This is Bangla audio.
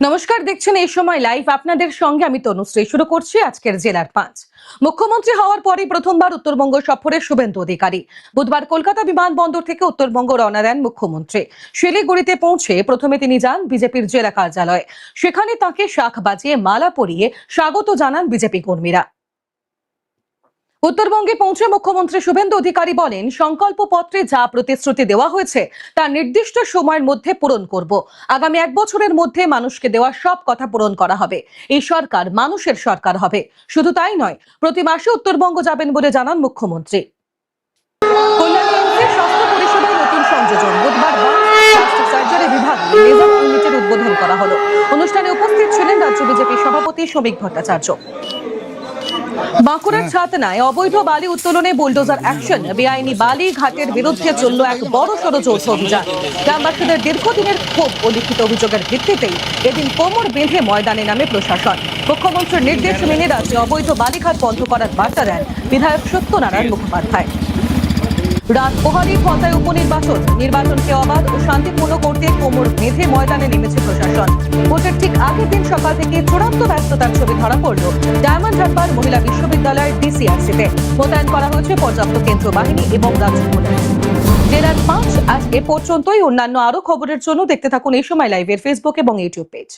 নমস্কার, দেখছেন এই সময় লাইভ। আপনাদের সঙ্গে আমি তনুশ্রী। শুরু করছি আজকের জেলার 5। মুখ্যমন্ত্রী হওয়ার পরই প্রথমবার উত্তরবঙ্গ সফরে শুভেন্দু অধিকারী। বুধবার কলকাতা বিমানবন্দর থেকে উত্তরবঙ্গ রওনা দেন মুখ্যমন্ত্রী। শিলিগুড়িতে পৌঁছে প্রথমে তিনি যান বিজেপির জেলা কার্যালয়ে। সেখানে তাকে শাখ বাজিয়ে মালা পরিয়ে স্বাগত জানান বিজেপি কর্মীরা। উত্তরবঙ্গে পৌঁছে মুখ্যমন্ত্রী শুভেন্দু অধিকারী বলেন, সংকল্প পত্রে যা প্রতিশ্রুতি দেওয়া হয়েছে তা নির্দিষ্ট সময়ের মধ্যে পূরণ করব। আগামী 1 বছরের মধ্যে মানুষকে দেওয়া সব কথা পূরণ করা হবে। এই সরকার মানুষের সরকার হবে। শুধু তাই নয়, প্রতি মাসে উত্তরবঙ্গ যাবেন বলে জানান মুখ্যমন্ত্রী। কল্যাণী এমসে স্বাস্থ্য পরিষেবায় নতুন সংযোজন। বুধবার স্বাস্থ্য সার্জারি বিভাগে লেজার ইউনিটের উদ্বোধন করা হলো। অনুষ্ঠানে উপস্থিত ছিলেন রাজ্য বিজেপি সভাপতি শ্রমিক ভট্টাচার্য। বাঁকুড়ার ছাতনায় অবৈধ বালি উত্তোলনে বুলডোজার অ্যাকশন। বেআইনি বালি ঘাটের বিরুদ্ধে চলল এক বড়সড় যৌথ অভিযান। গ্রামবাসীদের দীর্ঘদিনের ক্ষোভ ও লিখিত অভিযোগের ভিত্তিতেই এদিন কোমর বেঁধে ময়দানে নামে প্রশাসন। মুখ্যমন্ত্রীর নির্দেশ মেনে রাজ্যে অবৈধ বালিঘাট বন্ধ করার বার্তা দেন বিধায়ক সত্যনারায়ণ মুখোপাধ্যায়। রাত পোহারি ক্ষমতায় নির্বাচনকে অবাধ ও শান্তিপূর্ণ করতে কোমর বেঁধে ময়দানে নেমেছে প্রশাসন। ভোটের ঠিক আগের দিন সকাল থেকে চূড়ান্ত ব্যস্ততার ছবি ধরা পড়ল ডায়মন্ড হারবার মহিলা বিশ্ববিদ্যালয়ের ডিসিআরসিতে। মোতায়েন করা হয়েছে পর্যাপ্ত কেন্দ্র বাহিনী এবং রাজ্য পুলিশ। জেলার 5 আজ এ পর্যন্তই। অন্যান্য আরো খবরের জন্য দেখতে থাকুন এই সময় লাইভের ফেসবুক এবং ইউটিউব পেজ।